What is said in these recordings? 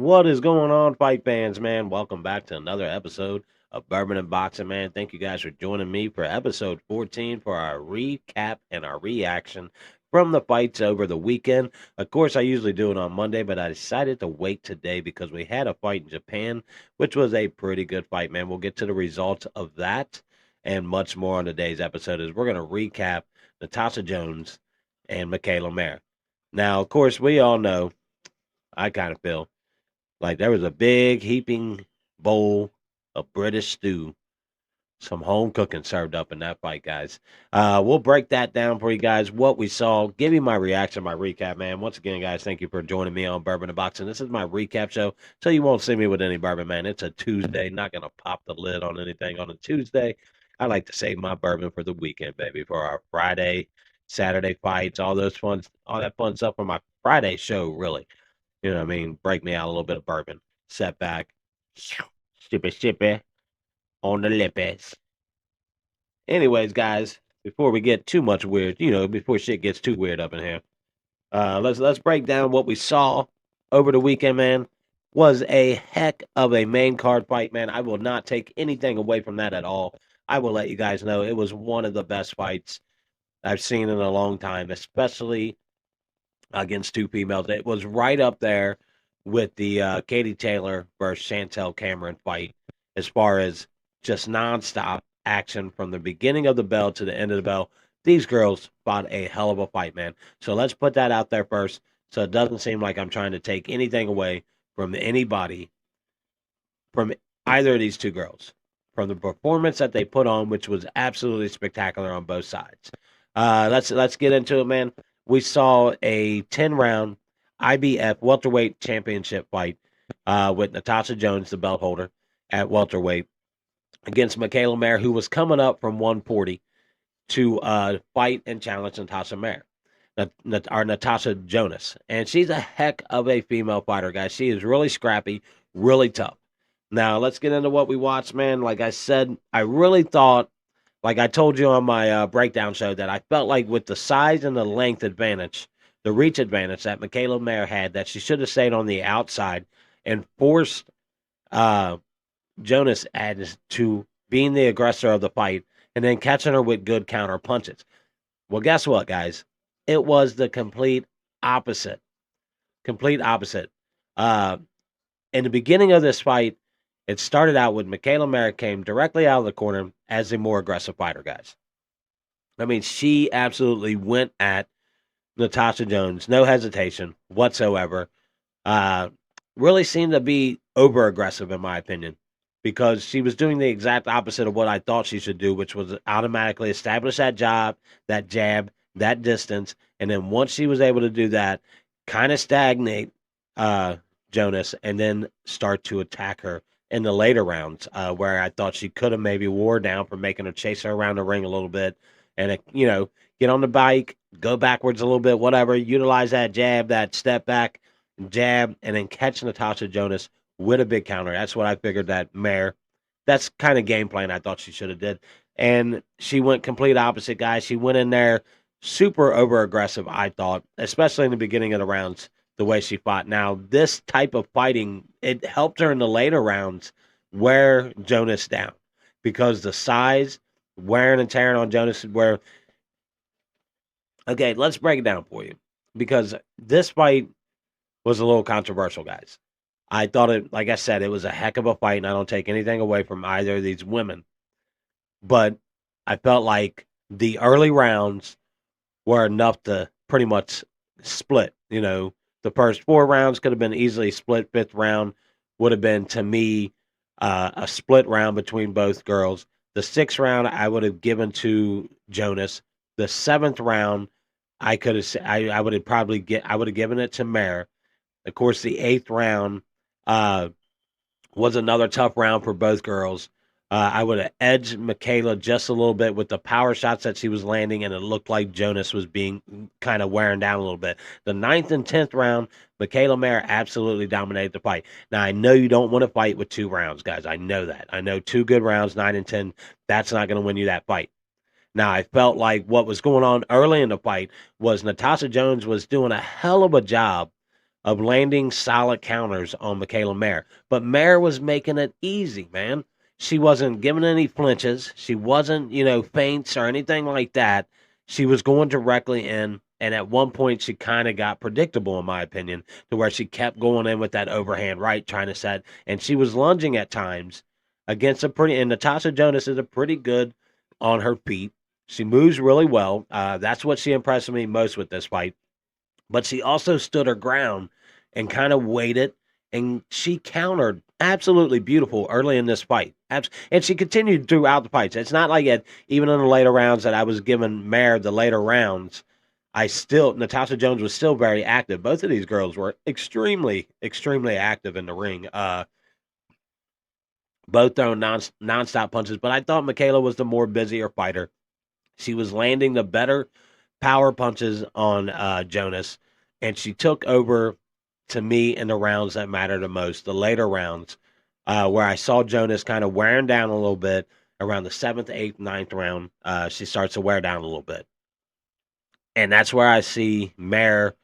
What is going on, fight fans, man? Welcome back to another episode of Bourbon and Boxing, man. Thank you guys for joining me for episode 14 for our recap and our reaction from the fights over the weekend. Of course, I usually do it on Monday, but I decided to wait today because we had a fight in Japan, which was a pretty good fight, man. We'll get to the results of that and much more on today's episode as we're going to recap Natasha Jones and Michaela Mayer. Now, of course, we all know, I kind of feel like there was a big heaping bowl of British stew, some home cooking served up in that fight, guys. We'll break that down for you guys, what we saw, give you my reaction, my recap, man. Once again, guys, thank you for joining me on Bourbon and Boxing. This is my recap show, so you won't see me with any bourbon, man. It's a Tuesday, not going to pop the lid on anything on a Tuesday. I like to save my bourbon for the weekend, baby, for our Friday, Saturday fights, all that fun stuff for my Friday show, really. You know what I mean? Break me out a little bit of bourbon. Set back. Sippy sippy on the lippers. Anyways, guys, before we get too much weird, before shit gets too weird up in here, let's break down what we saw over the weekend, man. Was a heck of a main card fight, man. I will not take anything away from that at all. I will let you guys know it was one of the best fights I've seen in a long time, especially against two females. It was right up there with the Katie Taylor versus Chantel Cameron fight as far as just nonstop action from the beginning of the bell to the end of the bell. These girls fought a hell of a fight, man. So let's put that out there first so it doesn't seem like I'm trying to take anything away from anybody, from either of these two girls, from the performance that they put on, which was absolutely spectacular on both sides. Let's get into it, man. We saw a 10-round IBF welterweight championship fight with Natasha Jones, the belt holder at welterweight, against Michaela Mayer, who was coming up from 140 to fight and challenge Natasha Mayer, or Natasha Jonas. And she's a heck of a female fighter, guys. She is really scrappy, really tough. Now, let's get into what we watched, man. Like I said, I really thought, like I told you on my breakdown show, that I felt like with the size and the length advantage, the reach advantage that Michaela Mayer had, that she should have stayed on the outside and forced Jonas as to being the aggressor of the fight and then catching her with good counter punches. Well, guess what, guys? It was the complete opposite. Complete opposite. In the beginning of this fight, it started out with Michaela Mayer came directly out of the corner as a more aggressive fighter, guys. I mean, she absolutely went at Natasha Jones, no hesitation whatsoever. Really seemed to be over aggressive, in my opinion, because she was doing the exact opposite of what I thought she should do, which was automatically establish that jab, that distance, and then once she was able to do that, kind of stagnate Jonas, and then start to attack her in the later rounds, where I thought she could have maybe wore down for making her chase her around the ring a little bit, and get on the bike, go backwards a little bit, whatever, utilize that jab, that step back jab, and then catch Natasha Jonas with a big counter. That's what I figured that Mayer, that's kind of game plan I thought she should have did. And she went complete opposite, guys. She went in there super over aggressive, I thought, especially in the beginning of the rounds, the way she fought. Now, this type of fighting, it helped her in the later rounds wear Jonas down because the size, wearing and tearing on Jonas, where, okay, let's break it down for you because this fight was a little controversial, guys. I thought it, like I said, it was a heck of a fight, and I don't take anything away from either of these women. But I felt like the early rounds were enough to pretty much split. The first 4 rounds could have been easily split. Fifth round would have been, to me, a split round between both girls. The 6th round I would have given to Jonas. The 7th round I could have I would have given it to Mayer. Of course, the 8th round was another tough round for both girls. I would have edged Michaela just a little bit with the power shots that she was landing, and it looked like Jonas was being kind of wearing down a little bit. The 9th and 10th round, Michaela Mayer absolutely dominated the fight. Now, I know you don't want to fight with 2 rounds, guys. I know that. I know 2 good rounds, 9 and 10, that's not going to win you that fight. Now, I felt like what was going on early in the fight was Natasha Jones was doing a hell of a job of landing solid counters on Michaela Mayer. But Mayer was making it easy, man. She wasn't giving any flinches. She wasn't, feints or anything like that. She was going directly in. And at one point, she kind of got predictable, in my opinion, to where she kept going in with that overhand right, trying to set. And she was lunging at times against and Natasha Jonas is a pretty good on her feet. She moves really well. That's what she impressed me most with this fight. But she also stood her ground and kind of waited, and she countered absolutely beautiful early in this fight. And she continued throughout the fights. It's not like even in the later rounds that I was giving Mayer the later rounds. Natasha Jones was still very active. Both of these girls were extremely, extremely active in the ring. Both throwing nonstop punches, but I thought Michaela was the more busier fighter. She was landing the better power punches on Jonas, and she took over to me in the rounds that matter the most, the later rounds, where I saw Jonas kind of wearing down a little bit around the 7th, 8th, 9th round. She starts to wear down a little bit. And that's where I see Mayer,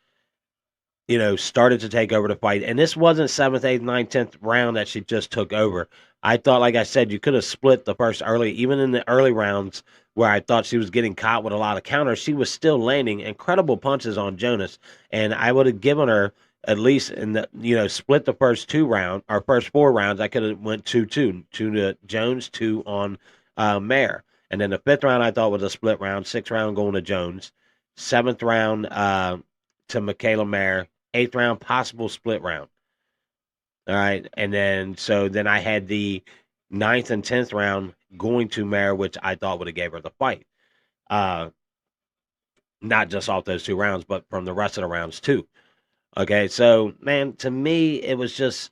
started to take over the fight. And this wasn't 7th, 8th, 9th, 10th round that she just took over. I thought, like I said, you could have split the first even in the early rounds where I thought she was getting caught with a lot of counters. She was still landing incredible punches on Jonas. And I would have given her at least in the, split the first first 4 rounds. I could have went 2-2, 2 to Jones, 2 on Mayer. And then the 5th round I thought was a split round, 6th round going to Jones, 7th round to Michaela Mayer, 8th round possible split round. All right, and then I had the 9th and 10th round going to Mayer, which I thought would have gave her the fight. Not just off those 2 rounds, but from the rest of the rounds too. Okay, so man, to me, it was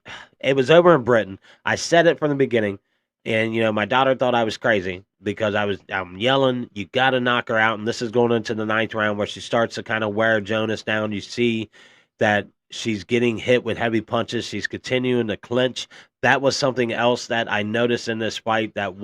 over in Britain. I said it from the beginning, and my daughter thought I was crazy because I'm yelling, you got to knock her out, and this is going into the 9th round where she starts to kind of wear Jonas down. You see that she's getting hit with heavy punches. She's continuing to clinch. That was something else that I noticed in this fight that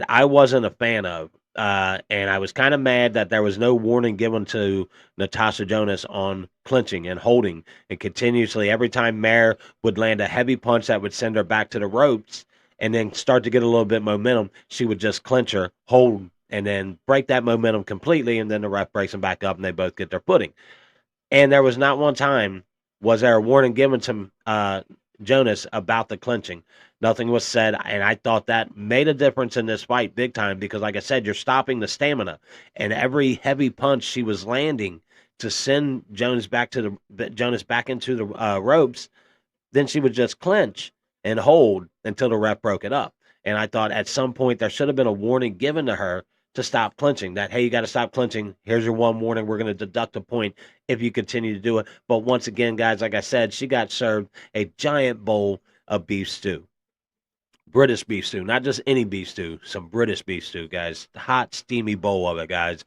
I wasn't a fan of. And I was kind of mad that there was no warning given to Natasha Jonas on clinching and holding, and continuously every time Mayer would land a heavy punch that would send her back to the ropes and then start to get a little bit momentum, she would just clinch her, hold, and then break that momentum completely, and then the ref breaks them back up and they both get their footing. And there was not one time was there a warning given to Jonas about the clinching. Nothing was said, and I thought that made a difference in this fight big time because, like I said, you're stopping the stamina, and every heavy punch she was landing to send Jonas back into the ropes, then she would just clinch and hold until the ref broke it up. And I thought at some point there should have been a warning given to her to stop clinching. That, hey, you got to stop clinching. Here's your one warning. We're going to deduct a point if you continue to do it. But once again, guys, like I said, she got served a giant bowl of beef stew. British beef stew, not just any beef stew, some British beef stew, guys. Hot, steamy bowl of it, guys.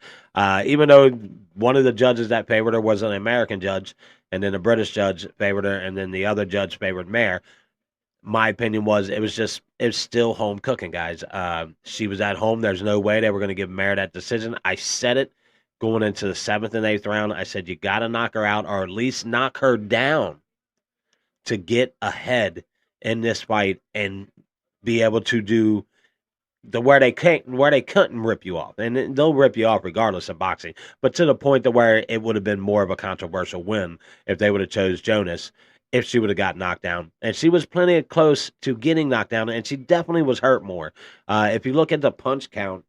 Even though one of the judges that favored her was an American judge, and then the British judge favored her, and then the other judge favored Mayer. My opinion was it was still home cooking, guys. She was at home. There's no way they were going to give Mayer that decision. I said it going into the 7th and 8th round. I said, you got to knock her out or at least knock her down to get ahead in this fight and be able to do where they couldn't rip you off, and they'll rip you off regardless of boxing. But to the point to where it would have been more of a controversial win if they would have chose Jonas if she would have got knocked down, and she was plenty close to getting knocked down, and she definitely was hurt more. If you look at the punch count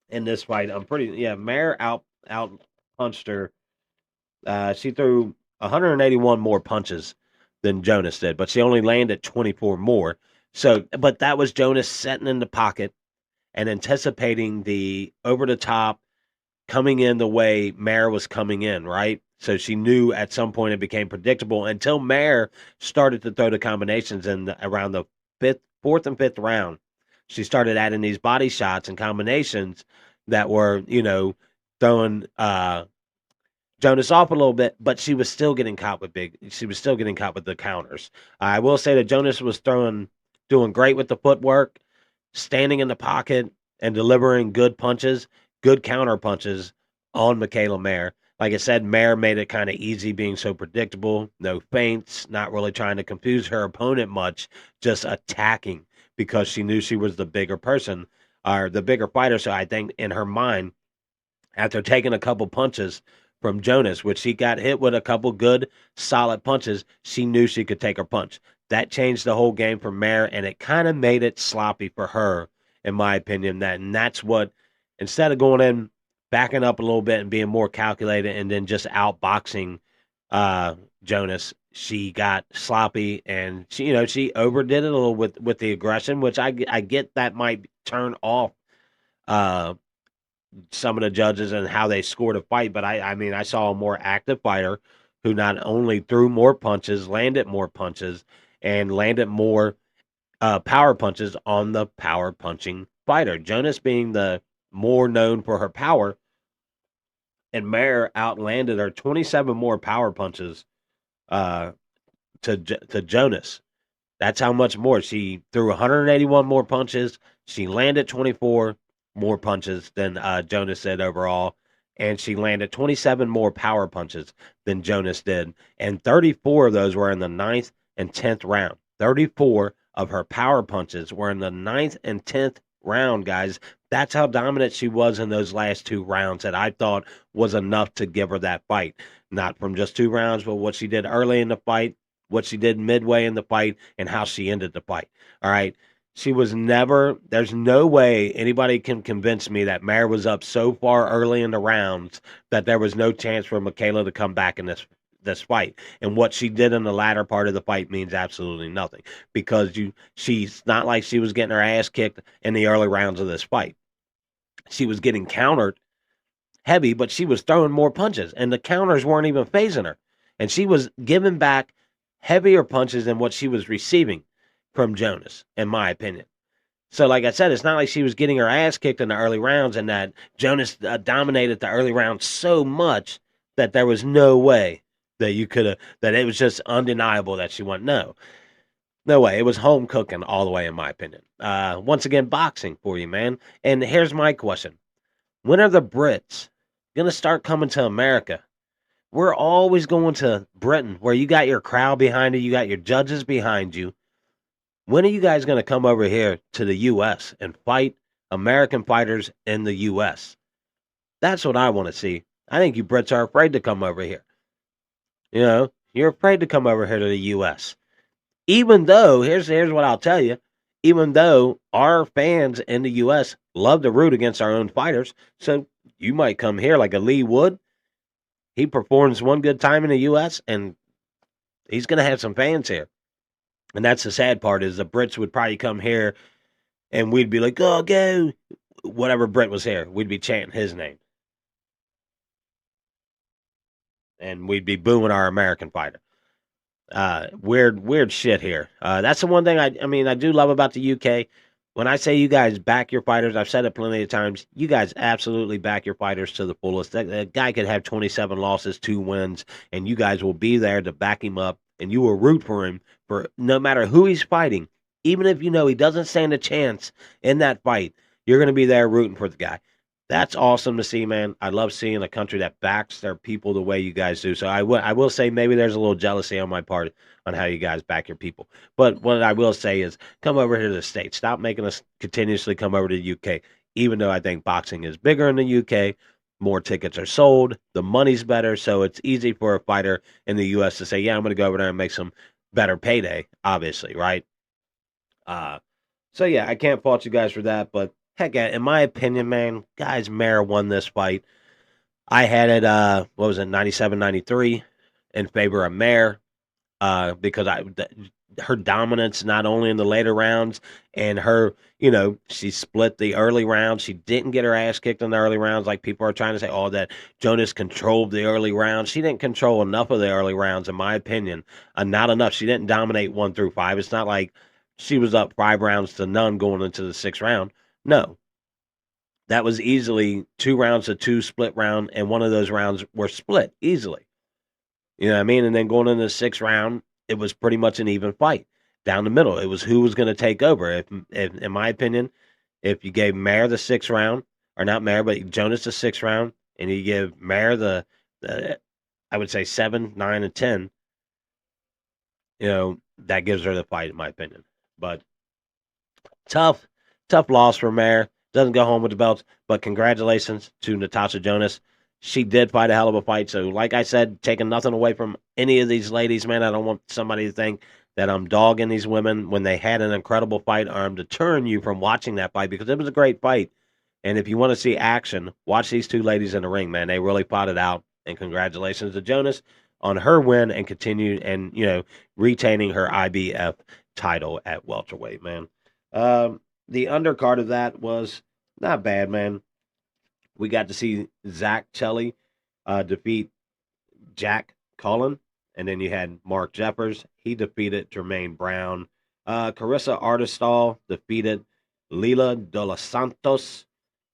in this fight, Mayer out punched her. She threw 181 more punches than Jonas did, but she only landed 24 more. So, but that was Jonas sitting in the pocket and anticipating the over the top coming in the way Mayer was coming in, right? So she knew at some point it became predictable until Mayer started to throw the combinations around the 4th and 5th round. She started adding these body shots and combinations that were, throwing Jonas off a little bit, but she was still getting caught with the counters. I will say that Jonas was doing great with the footwork, standing in the pocket and delivering good punches, good counter punches on Michaela Mayer. Like I said, Mayer made it kind of easy, being so predictable. No feints, not really trying to confuse her opponent much, just attacking because she knew she was the bigger person or the bigger fighter. So I think in her mind, after taking a couple punches from Jonas, which she got hit with a couple good, solid punches, she knew she could take her punch. That changed the whole game for Mare, and it kind of made it sloppy for her, in my opinion. And that's what, instead of going in, backing up a little bit and being more calculated, and then just outboxing Jonas, she got sloppy, and she overdid it a little with the aggression, which I get that might turn off uh some of the judges and how they scored a fight, but I mean, I saw a more active fighter who not only threw more punches, landed more punches, and landed more power punches on the power punching fighter. Jonas being the more known for her power, and Mayer outlanded her 27 more power punches uh, to Jonas. That's how much more. She threw 181 more punches. She landed 24 more punches than Jonas did overall. And she landed 27 more power punches than Jonas did. And 34 of those were in the ninth and 10th round. 34 of her power punches were in the ninth and 10th round, guys. That's how dominant she was in those last two rounds that I thought was enough to give her that fight. Not from just two rounds, but what she did early in the fight, what she did midway in the fight, and how she ended the fight. All right. She was never, there's no way anybody can convince me that Mare was up so far early in the rounds that there was no chance for Michaela to come back in this fight. And what she did in the latter part of the fight means absolutely nothing, because she's not like she was getting her ass kicked in the early rounds of this fight. She was getting countered heavy, but she was throwing more punches, and the counters weren't even phasing her. And she was giving back heavier punches than what she was receiving from Jonas, in my opinion. So, like I said, it's not like she was getting her ass kicked in the early rounds, and that Jonas dominated the early rounds so much that there was no way that you could have, that it was just undeniable that she won. No, no way. It was home cooking all the way, in my opinion. Once again, boxing for you, man. And here's my question: when are the Brits gonna start coming to America? We're always going to Britain, where you got your crowd behind you, you got your judges behind you. When are you guys going to come over here to the U.S. and fight American fighters in the U.S.? That's what I want to see. I think you Brits are afraid to come over here. You're afraid to come over here to the U.S. Even though, here's what I'll tell you, even though our fans in the U.S. love to root against our own fighters, so you might come here like a Lee Wood. He performs one good time in the U.S., and he's going to have some fans here. And that's the sad part, is the Brits would probably come here, and we'd be like, oh, go. Whatever Brit was here, we'd be chanting his name. And we'd be booing our American fighter. Weird shit here. That's the one thing I mean, I do love about the UK. When I say you guys back your fighters, I've said it plenty of times. You guys absolutely back your fighters to the fullest. That guy could have 27 losses, 2 wins, and you guys will be there to back him up, and you will root for him for no matter who he's fighting. Even if you know he doesn't stand a chance in that fight, you're going to be there rooting for the guy. That's awesome to see, man. I love seeing a country that backs their people the way you guys do. So I will say maybe there's a little jealousy on my part on how you guys back your people. But what I will say is come over here to the States. Stop making us continuously come over to the UK. Even though I think boxing is bigger in the UK, more tickets are sold, the money's better, so it's easy for a fighter in the US to say, yeah, I'm going to go over there and make some better payday, obviously, right? Uh, so yeah, I can't fault you guys for that, but heck, in my opinion, man, guys, Mare won this fight. I had it, what was it, 97, 93 in favor of Mare, because her dominance, not only in the later rounds, and her, she split the early rounds. She didn't get her ass kicked in the early rounds like people are trying to say, oh, that Jonas controlled the early rounds. She didn't control enough of the early rounds, in my opinion. Not enough. She didn't dominate 1 through 5. It's not like she was up 5 rounds to none going into the 6th round. No, that was easily 2 rounds to 2 split round, and one of those rounds were split easily. You know what I mean? And then going into the 6th round, it was pretty much an even fight down the middle. It was who was going to take over. If, in my opinion, if you gave Mare the 6th round, or not Mare, but Jonas the 6th round, and you give Mare the I would say 7, 9, and 10, that gives her the fight, in my opinion. But tough, tough loss for Mayer. Doesn't go home with the belts, but congratulations to Natasha Jonas. She did fight a hell of a fight. So, like I said, taking nothing away from any of these ladies, man. I don't want somebody to think that I'm dogging these women when they had an incredible fight, or I'm deterring you from watching that fight, because it was a great fight. And if you want to see action, watch these two ladies in the ring, man. They really fought it out. And congratulations to Jonas on her win and continue and, retaining her IBF title at welterweight, man. The undercard of that was not bad, man. We got to see Zach Chelly defeat Jack Cullen, and then you had Mark Jeffers. He defeated Jermaine Brown. Carissa Artistall defeated Lila De Los Santos.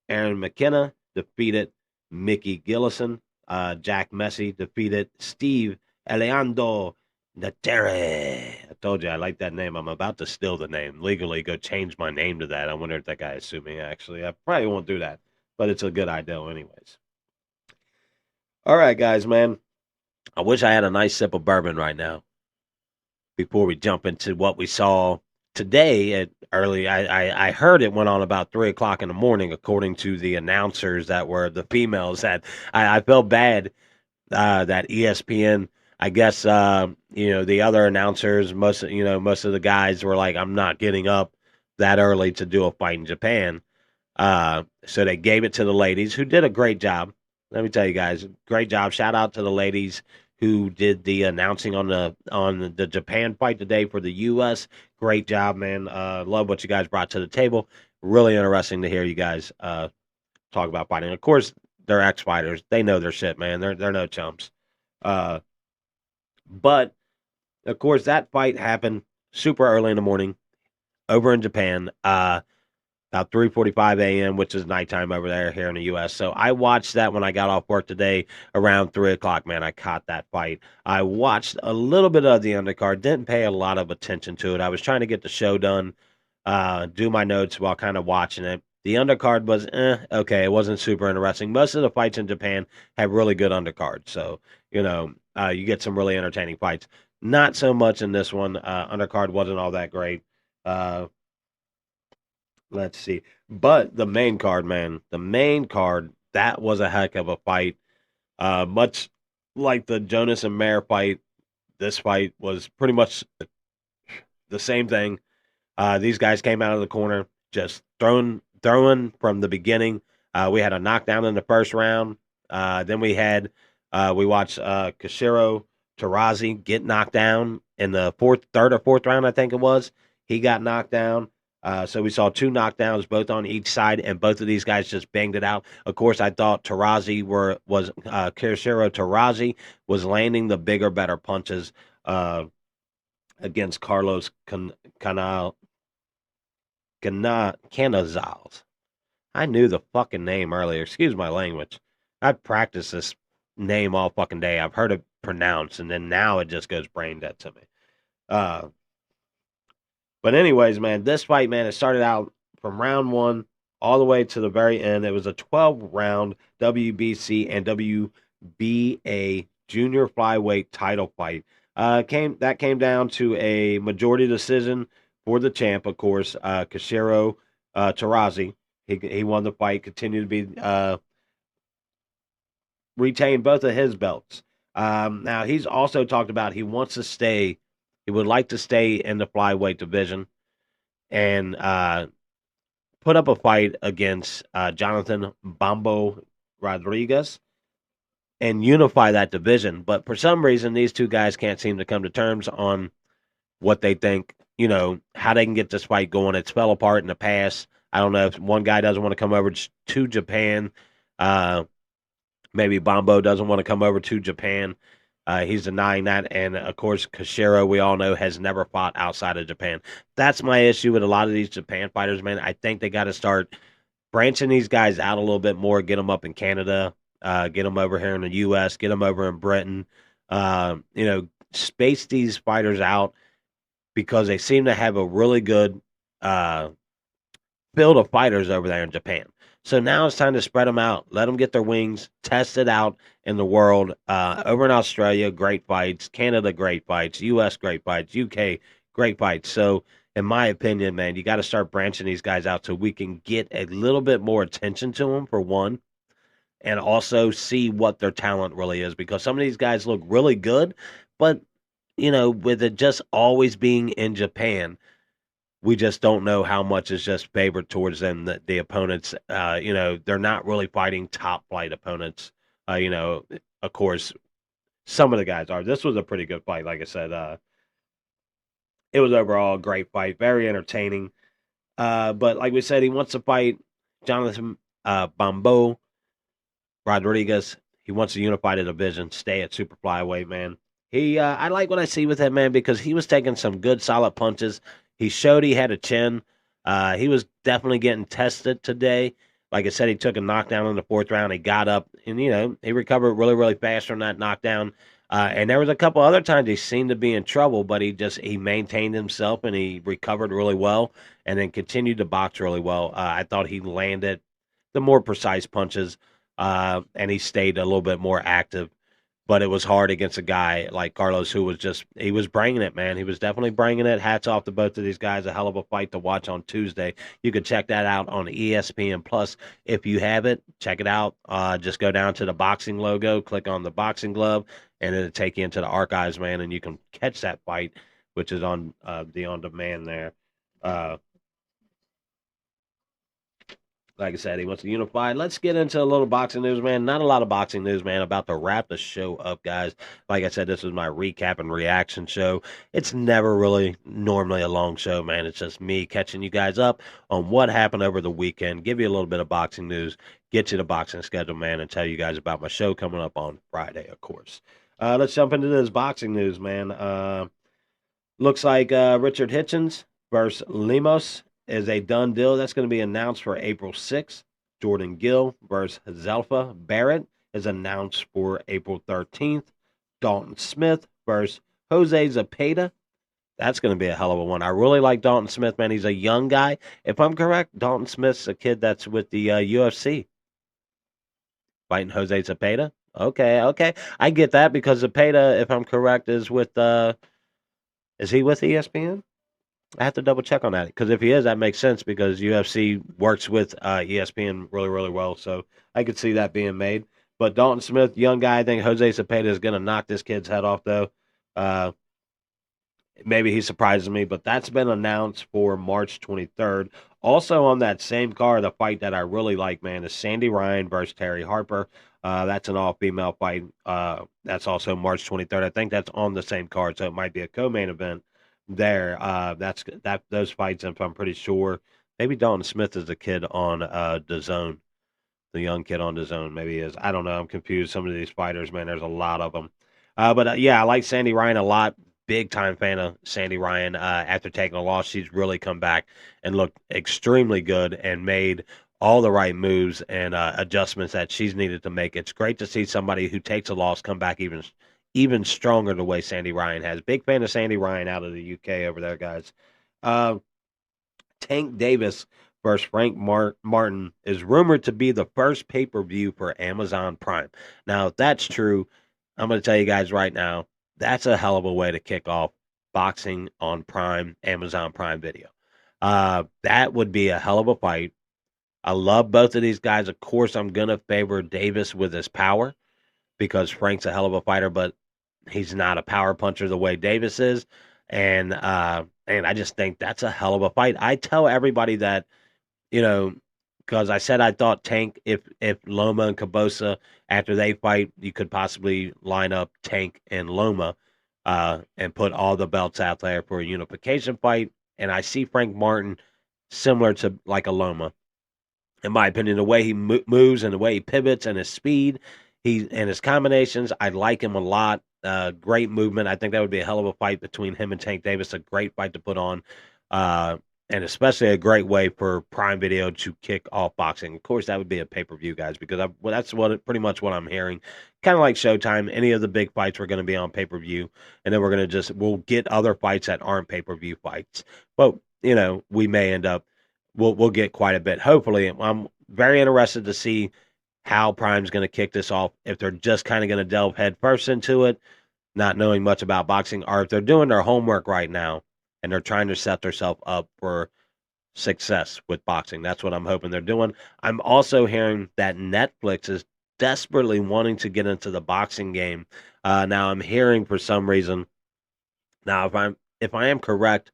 Aaron McKenna defeated Mickey Gillison. Jack Messi defeated Steve Eleando Natere. I told you I like that name. I'm about to steal the name. Legally, go change my name to that. I wonder if that guy is suing me, actually. I probably won't do that, but it's a good idea anyways. All right, guys, man. I wish I had a nice sip of bourbon right now before we jump into what we saw today at early. I heard it went on about 3 o'clock in the morning, according to the announcers that were the females. That I felt bad that ESPN. I guess the other announcers, most of the guys were like, I'm not getting up that early to do a fight in Japan. So they gave it to the ladies, who did a great job. Let me tell you guys, great job. Shout out to the ladies who did the announcing on the Japan fight today for the U.S. Great job, man. Love what you guys brought to the table. Really interesting to hear you guys talk about fighting. Of course, they're ex-fighters. They know their shit, man. They're no chumps. But of course, that fight happened super early in the morning over in Japan. About 3:45 a.m., which is nighttime over there here in the U.S. So I watched that when I got off work today around 3 o'clock, man. I caught that fight. I watched a little bit of the undercard, didn't pay a lot of attention to it. I was trying to get the show done, do my notes while kind of watching it. The undercard was okay. It wasn't super interesting. Most of the fights in Japan have really good undercards. So, you get some really entertaining fights. Not so much in this one. Undercard wasn't all that great. Let's see. But the main card, man, that was a heck of a fight. Much like the Jonas and Mayer fight, this fight was pretty much the same thing. These guys came out of the corner, just throwing from the beginning. We had a knockdown in the first round. Then we watched Kenshiro Teraji get knocked down in the third or fourth round, I think it was. He got knocked down. So we saw two knockdowns, both on each side, and both of these guys just banged it out. Of course, I thought Kenshiro Teraji was landing the bigger, better punches against Carlos Canizales. I knew the fucking name earlier. Excuse my language. I've practiced this name all fucking day. I've heard it pronounced, and then now it just goes brain dead to me. But anyways, man, this fight, man, it started out from round 1 all the way to the very end. It was a 12-round WBC and WBA junior flyweight title fight. Came down to a majority decision for the champ, of course, Kenshiro Teraji. He won the fight, continued to be retain both of his belts. Now, he's also talked about he wants to stay. He would like to stay in the flyweight division and put up a fight against Jonathan Bombo Rodriguez and unify that division. But for some reason, these two guys can't seem to come to terms on what they think, how they can get this fight going. It's fell apart in the past. I don't know if one guy doesn't want to come over to Japan. Maybe Bombo doesn't want to come over to Japan. He's denying that. And, of course, Kenshiro, we all know, has never fought outside of Japan. That's my issue with a lot of these Japan fighters, man. I think they got to start branching these guys out a little bit more, get them up in Canada, get them over here in the U.S., get them over in Britain. Space these fighters out because they seem to have a really good field of fighters over there in Japan. So now it's time to spread them out. Let them get their wings, test it out in the world. Over in Australia, great fights. Canada, great fights. U.S., great fights. UK, great fights. So, in my opinion, man, you got to start branching these guys out so we can get a little bit more attention to them, for one, and also see what their talent really is. Because some of these guys look really good, but, with it just always being in Japan, we just don't know how much is just favored towards them. The opponents, they're not really fighting top flight opponents. Of course, some of the guys are. This was a pretty good fight. Like I said, it was overall a great fight, very entertaining. But like we said, he wants to fight Jonathan Bambo Rodriguez. He wants to unify the division, stay at super flyweight, man. I like what I see with him, man, because he was taking some good, solid punches. He showed he had a chin. He was definitely getting tested today. Like I said, he took a knockdown in the fourth round. He got up, and he recovered really, really fast from that knockdown. And there was a couple other times he seemed to be in trouble, but he maintained himself and he recovered really well, and then continued to box really well. I thought he landed the more precise punches, and he stayed a little bit more active. But it was hard against a guy like Carlos, who he was bringing it, man. He was definitely bringing it. Hats off to both of these guys. A hell of a fight to watch on Tuesday. You can check that out on ESPN Plus. If you have it, check it out. Just go down to the boxing logo, click on the boxing glove, and it'll take you into the archives, man, and you can catch that fight, which is on the on-demand there. Uh, like I said, he wants to unify. Let's get into a little boxing news, man. Not a lot of boxing news, man. About to wrap the show up, guys. Like I said, this is my recap and reaction show. It's never really normally a long show, man. It's just me catching you guys up on what happened over the weekend, give you a little bit of boxing news, get you the boxing schedule, man, and tell you guys about my show coming up on Friday, of course. Let's jump into this boxing news, man. Looks like Richard Hitchens versus Lemos is a done deal. That's going to be announced for April 6th. Jordan Gill versus Zelfa Barrett is announced for April 13th. Dalton Smith versus Jose Zapata. That's going to be a hell of a one. I really like Dalton Smith, man. He's a young guy. If I'm correct, Dalton Smith's a kid that's with the UFC fighting Jose Zapata. Okay, okay. I get that because Zapata, if I'm correct, is he with ESPN? I have to double check on that because if he is, that makes sense because UFC works with ESPN really, really well. So I could see that being made. But Dalton Smith, young guy, I think Jose Cepeda is going to knock this kid's head off, though. Uh, Maybe he surprises me, but that's been announced for March 23rd. Also on that same card, the fight that I really like, man, is Sandy Ryan versus Terry Harper. That's an all-female fight. That's also March 23rd. I think that's on the same card, so it might be a co-main event there. Those fights, if I'm pretty sure. Maybe Dalton Smith is the kid on the zone, the young kid on the zone. Maybe he is. I don't know. I'm confused. Some of these fighters, man, there's a lot of them. But yeah, I like Sandy Ryan a lot. Big time fan of Sandy Ryan. After taking a loss, she's really come back and looked extremely good and made all the right moves and adjustments that she's needed to make. It's great to see somebody who takes a loss come back even stronger the way Sandy Ryan has. Big fan of Sandy Ryan out of the UK over there, guys. Uh, Tank Davis versus Frank Martin is rumored to be the first pay per view for Amazon Prime. Now, if that's true, I'm going to tell you guys right now, that's a hell of a way to kick off boxing on Prime, Amazon Prime Video. That would be a hell of a fight. I love both of these guys. Of course, I'm going to favor Davis with his power because Frank's a hell of a fighter, but he's not a power puncher the way Davis is. And I just think that's a hell of a fight. I tell everybody that, you know, because I said I thought Tank, if Loma and Cabosa, after they fight, you could possibly line up Tank and Loma and put all the belts out there for a unification fight. And I see Frank Martin similar to like a Loma. In my opinion, the way he moves and the way he pivots and his speed, and his combinations, I like him a lot. Great movement. I think that would be a hell of a fight between him and Tank Davis. A great fight to put on, and especially a great way for Prime Video to kick off boxing. Of course, that would be a pay per view, guys, because that's pretty much what I'm hearing. Kind of like Showtime. Any of the big fights are going to be on pay per view, and then we'll get other fights that aren't pay per view fights. But we may end up we'll get quite a bit. Hopefully, I'm very interested to see how Prime's going to kick this off. If they're just kind of going to delve headfirst into it, not knowing much about boxing, or if they're doing their homework right now and they're trying to set themselves up for success with boxing. That's what I'm hoping they're doing. I'm also hearing that Netflix is desperately wanting to get into the boxing game. Now I'm hearing for some reason. Now, if I am correct,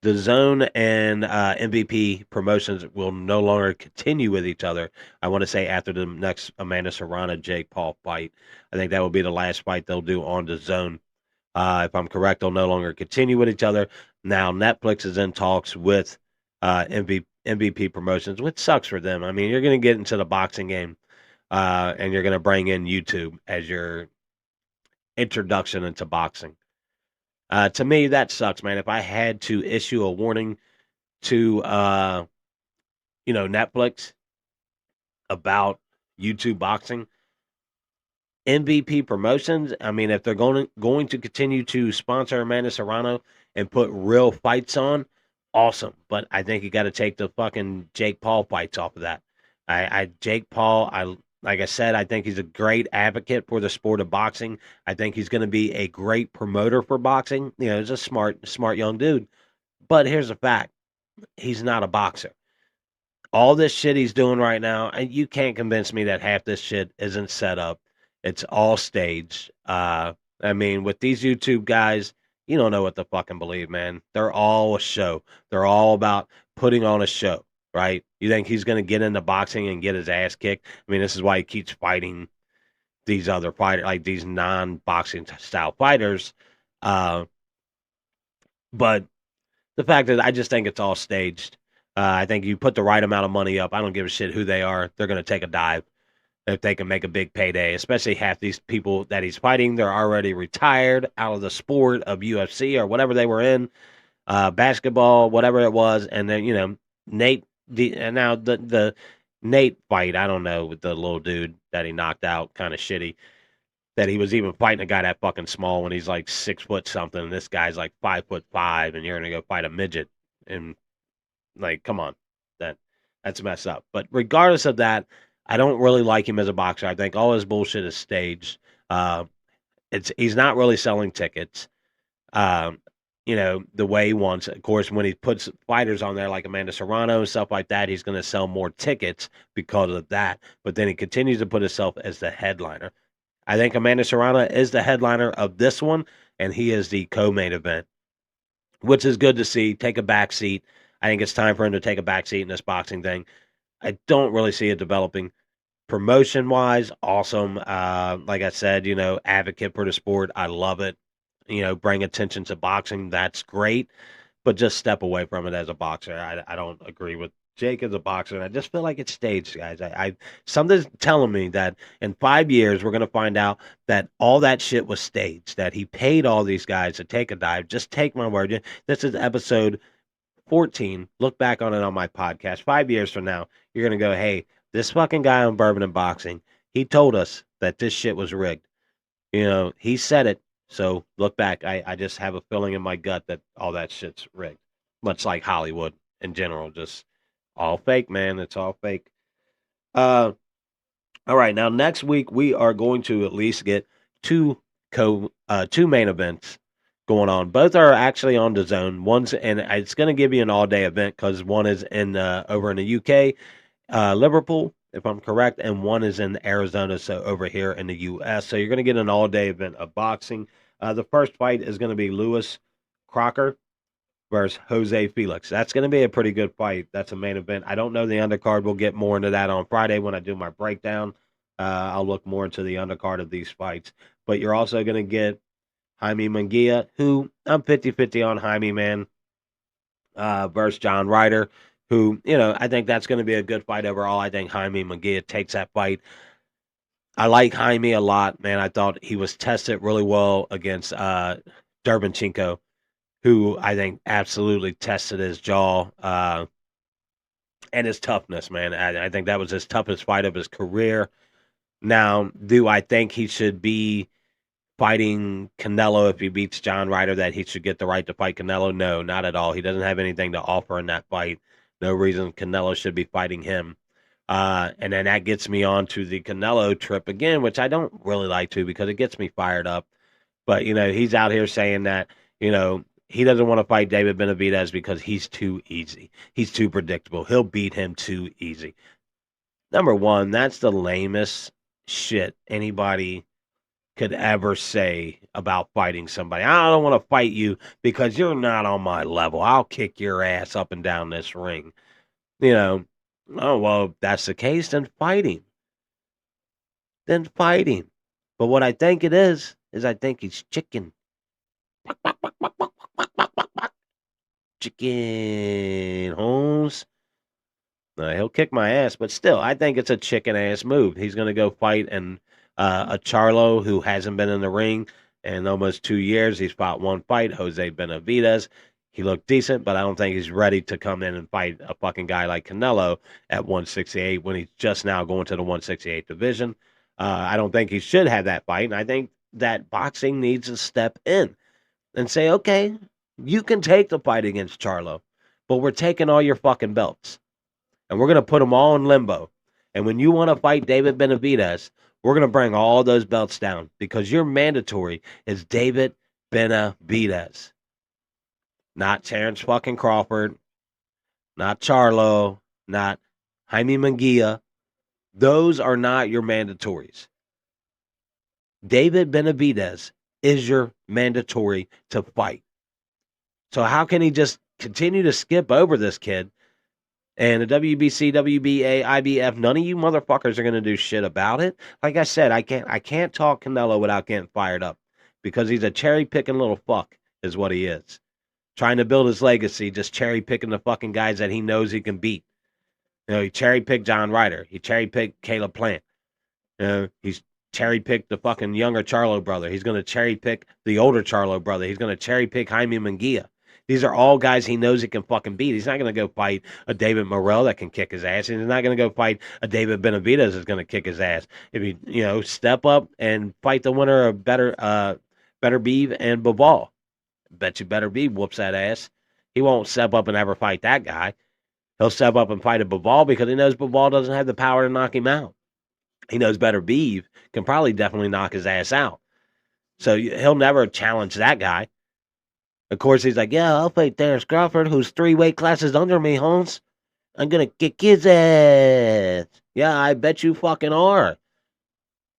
the Zone and MVP promotions will no longer continue with each other. I want to say after the next Amanda Serrano Jake Paul fight, I think that will be the last fight they'll do on the Zone. If I'm correct, they'll no longer continue with each other. Now Netflix is in talks with MVP promotions, which sucks for them. I mean, you're going to get into the boxing game, and you're going to bring in YouTube as your introduction into boxing. To me, that sucks, man. If I had to issue a warning to Netflix about YouTube boxing, MVP promotions. I mean, if they're going to continue to sponsor Amanda Serrano and put real fights on, awesome. But I think you got to take the fucking Jake Paul fights off of that. Jake Paul, like I said, I think he's a great advocate for the sport of boxing. I think he's going to be a great promoter for boxing. You know, he's a smart young dude. But here's the fact: he's not a boxer. All this shit he's doing right now, and you can't convince me that half this shit isn't set up. It's all staged. I mean, with these YouTube guys, you don't know what to fucking believe, man. They're all a show. They're all about putting on a show, right? You think he's going to get into boxing and get his ass kicked? I mean, this is why he keeps fighting these other fighters, like these non-boxing style fighters. Uh, but the fact is, I just think it's all staged. I think you put the right amount of money up. I don't give a shit who they are. They're going to take a dive if they can make a big payday, especially half these people that he's fighting. They're already retired out of the sport of UFC or whatever they were in, basketball, whatever it was. And then, Nate, and now the Nate fight, I don't know, with the little dude that he knocked out, kind of shitty. That he was even fighting a guy that fucking small when he's like 6 foot something, and this guy's like 5'5", and you're gonna go fight a midget. And like, come on, that's messed up. But regardless of that, I don't really like him as a boxer. I think all his bullshit is staged. Uh, he's not really selling tickets. Um, the way he wants. Of course, when he puts fighters on there like Amanda Serrano and stuff like that, he's going to sell more tickets because of that. But then he continues to put himself as the headliner. I think Amanda Serrano is the headliner of this one, and he is the co-main event, which is good to see. Take a back seat. I think it's time for him to take a back seat in this boxing thing. I don't really see it developing. Promotion wise, awesome. Like I said, advocate for the sport. I love it. Bring attention to boxing. That's great. But just step away from it as a boxer. I don't agree with Jake as a boxer. And I just feel like it's staged, guys. Something's telling me that in 5 years we're gonna find out that all that shit was staged. That he paid all these guys to take a dive. Just take my word. This is episode 14. Look back on it on my podcast. 5 years from now, you're gonna go, hey, this fucking guy on Bourbon and Boxing, he told us that this shit was rigged. He said it. So look back. I just have a feeling in my gut that all that shit's rigged. Much like Hollywood in general. Just all fake, man. It's all fake. Uh all right, now next week we are going to at least get two main events going on. Both are actually on the Zone. One's and it's going to give you an all day event because one is in over in the UK, Liverpool, if I'm correct, and one is in Arizona, so over here in the U.S. So you're going to get an all day event of boxing. The first fight is going to be Lewis Crocker versus Jose Felix. That's going to be a pretty good fight. That's a main event. I don't know the undercard. We'll get more into that on Friday when I do my breakdown. I'll look more into the undercard of these fights. But you're also going to get Jaime Munguia, who I'm 50-50 on Jaime, man, versus John Ryder, who, I think that's going to be a good fight overall. I think Jaime Munguia takes that fight. I like Jaime a lot, man. I thought he was tested really well against Derbanchenko, who I think absolutely tested his jaw and his toughness, man. I think that was his toughest fight of his career. Now, do I think he should be fighting Canelo if he beats John Ryder, that he should get the right to fight Canelo? No, not at all. He doesn't have anything to offer in that fight. No reason Canelo should be fighting him. And then that gets me on to the Canelo trip again, which I don't really like to because it gets me fired up. But, he's out here saying that, he doesn't want to fight David Benavidez because he's too easy. He's too predictable. He'll beat him too easy. Number one, that's the lamest shit anybody could ever say about fighting somebody. I don't want to fight you because you're not on my level. I'll kick your ass up and down this ring. You know, oh, well, if that's the case, then fight him. Then fight him. But what I think it is I think he's chicken. Chicken, Holmes. He'll kick my ass, but still, I think it's a chicken ass move. He's going to go fight a Charlo who hasn't been in the ring in almost 2 years. He's fought one fight, Jose Benavidez. He looked decent, but I don't think he's ready to come in and fight a fucking guy like Canelo at 168 when he's just now going to the 168 division. I don't think he should have that fight, and I think that boxing needs to step in and say, okay, you can take the fight against Charlo, but we're taking all your fucking belts and we're going to put them all in limbo. And when you want to fight David Benavidez, we're going to bring all those belts down because your mandatory is David Benavidez, not Terrence fucking Crawford, not Charlo, not Jaime Munguia. Those are not your mandatories. David Benavidez is your mandatory to fight. So how can he just continue to skip over this kid? And the WBC, WBA, IBF, none of you motherfuckers are gonna do shit about it. Like I said, I can't talk Canelo without getting fired up because he's a cherry picking little fuck, is what he is. Trying to build his legacy, just cherry picking the fucking guys that he knows he can beat. He cherry picked John Ryder. He cherry picked Caleb Plant. He's cherry picked the fucking younger Charlo brother. He's gonna cherry pick the older Charlo brother. He's gonna cherry pick Jaime Munguia. These are all guys he knows he can fucking beat. He's not going to go fight a David Morrell that can kick his ass. And he's not going to go fight a David Benavidez that's going to kick his ass. If he, step up and fight the winner of Better Beeve and Bivol. Bet you Better Beeve whoops that ass. He won't step up and ever fight that guy. He'll step up and fight a Bivol because he knows Bivol doesn't have the power to knock him out. He knows Better Beeve can probably definitely knock his ass out. So he'll never challenge that guy. Of course, he's like, yeah, I'll fight Terrence Crawford, who's 3 weight classes under me, Holmes. I'm going to kick his ass. Yeah, I bet you fucking are.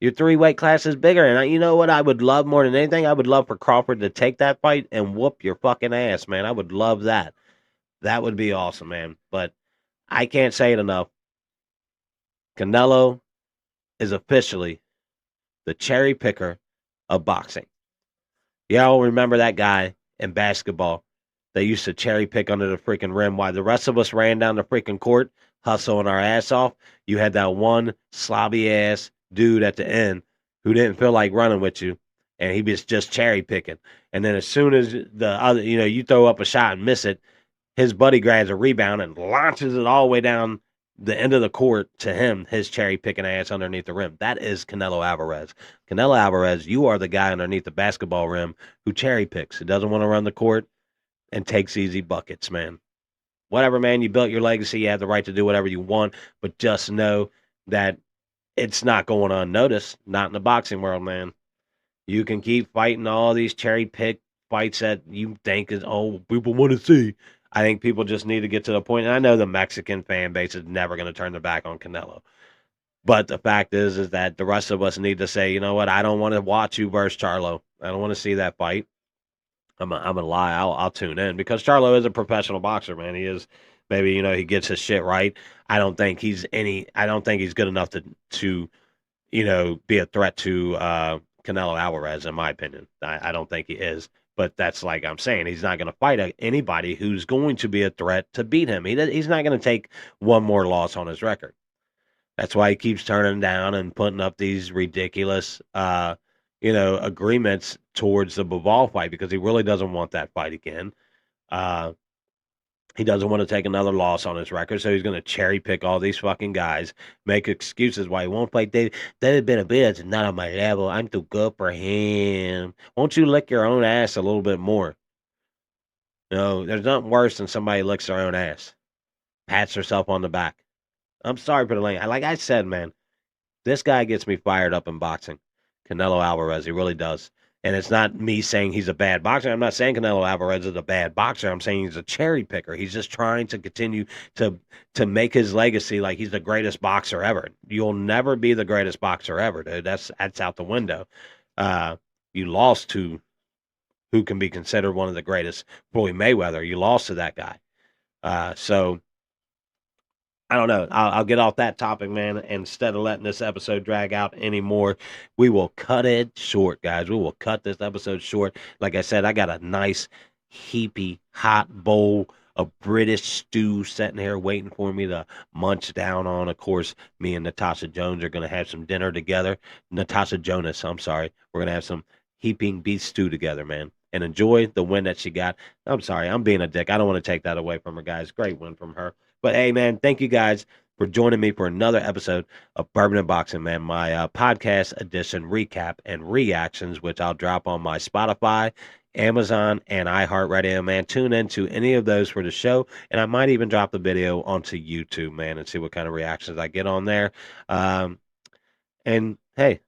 You're 3 weight classes bigger. And you know what I would love more than anything? I would love for Crawford to take that fight and whoop your fucking ass, man. I would love that. That would be awesome, man. But I can't say it enough. Canelo is officially the cherry picker of boxing. Y'all remember that guy in basketball that used to cherry pick under the freaking rim while the rest of us ran down the freaking court hustling our ass off? You had that one slobby ass dude at the end who didn't feel like running with you, and he was just cherry picking. And then as soon as the other, you throw up a shot and miss it, his buddy grabs a rebound and launches it all the way down the end of the court to him, his cherry picking ass underneath the rim. That is Canelo Alvarez. Canelo Alvarez, you are the guy underneath the basketball rim who cherry picks. He doesn't want to run the court and takes easy buckets, man. Whatever, man, you built your legacy. You have the right to do whatever you want, but just know that it's not going unnoticed. Not in the boxing world, man. You can keep fighting all these cherry pick fights that you think is, oh, people want to see. I think people just need to get to the point, and I know the Mexican fan base is never going to turn their back on Canelo. But the fact is that the rest of us need to say, you know what, I don't want to watch you versus Charlo. I don't want to see that fight. I'm gonna lie, I'll tune in because Charlo is a professional boxer, man. He is. Maybe he gets his shit right. I don't think he's good enough to be a threat to Canelo Alvarez, in my opinion. I don't think he is. But that's like I'm saying, he's not going to fight anybody who's going to be a threat to beat him. He's not going to take one more loss on his record. That's why he keeps turning down and putting up these ridiculous, agreements towards the Bivol fight because he really doesn't want that fight again. He doesn't want to take another loss on his record, so he's going to cherry pick all these fucking guys, make excuses why he won't fight David. David Benavidez is not on my level. I'm too good for him. Won't you lick your own ass a little bit more? There's nothing worse than somebody licks their own ass. pats herself on the back. I'm sorry for the lane. Like I said, man, this guy gets me fired up in boxing. Canelo Alvarez, he really does. And it's not me saying he's a bad boxer. I'm not saying Canelo Alvarez is a bad boxer. I'm saying he's a cherry picker. He's just trying to continue to to make his legacy like he's the greatest boxer ever. You'll never be the greatest boxer ever, dude. That's out the window. Uh, you lost to who can be considered one of the greatest, Floyd Mayweather. You lost to that guy. So I don't know. I'll get off that topic, man. Instead of letting this episode drag out anymore, we will cut it short, guys. We will cut this episode short. Like I said, I got a nice, heapy, hot bowl of British stew sitting here waiting for me to munch down on. Of course, me and Natasha Jones are going to have some dinner together. Natasha Jonas, I'm sorry. We're going to have some heaping beef stew together, man. And enjoy the win that she got. I'm sorry, I'm being a dick. I don't want to take that away from her, guys. Great win from her. But hey, man, thank you guys for joining me for another episode of Bourbon and Boxing, man. My podcast edition recap and reactions, which I'll drop on my Spotify, Amazon, and iHeartRadio, man. Tune into any of those for the show, and I might even drop the video onto YouTube, man, and see what kind of reactions I get on there. And hey,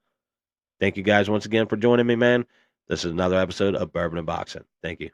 thank you guys once again for joining me, man. This is another episode of Bourbon and Boxing. Thank you.